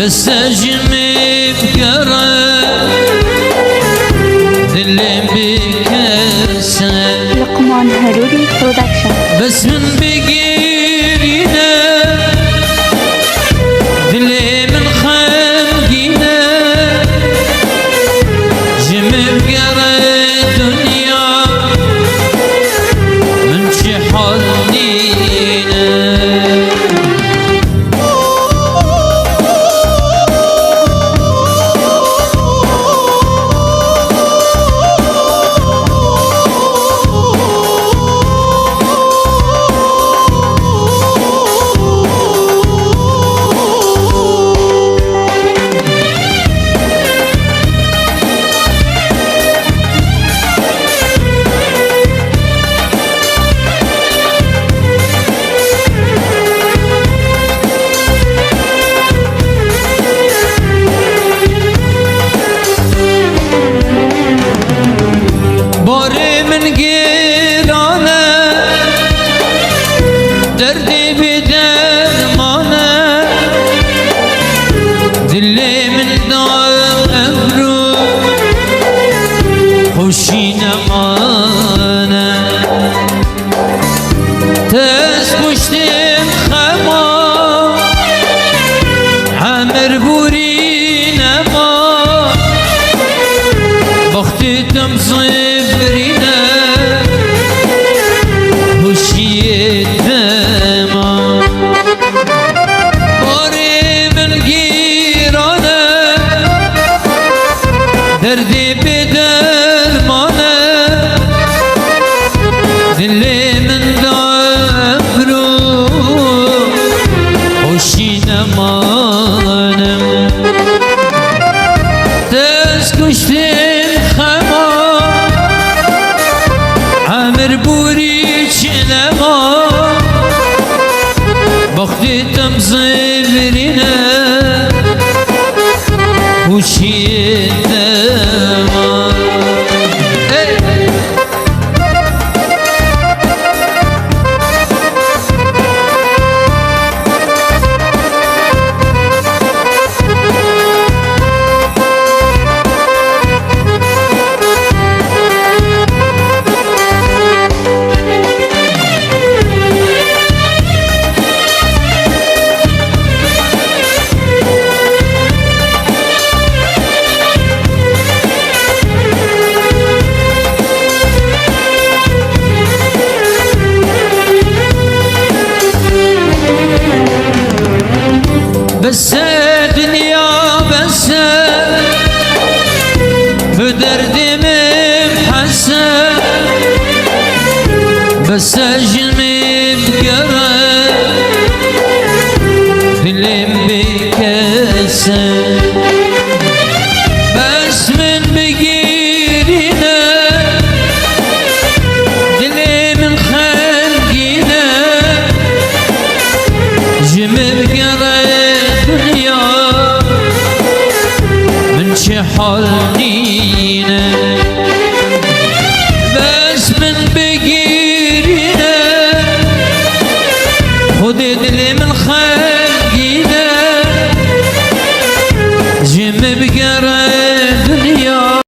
بس جمي بقرا دلم بكسر لقمان هروري برودكشن. بس من بقيرنا دلي من خلقنا جمي بقرا دنيا من شحالينا باري من قيرانا دردي بدرمانا دلي من دار أبرو خوشينا معانا تسبشتم خما عمر بورينا ما بختتم صبرنا وشيتما باري من قيرانا دردي بدرمانا دلي من دابرو وشينا مانا تسكشتم خما عمر بوري شنما بختتم صبرنا وشيتما بس دنيا بس بدردي محسن بس جلمي بقرا دلم بكسر بس من بقيرنا دلي من خلقنا جمي بقرا دنيا من شحالينا بس من بقيرنا خد دلي من خلقنا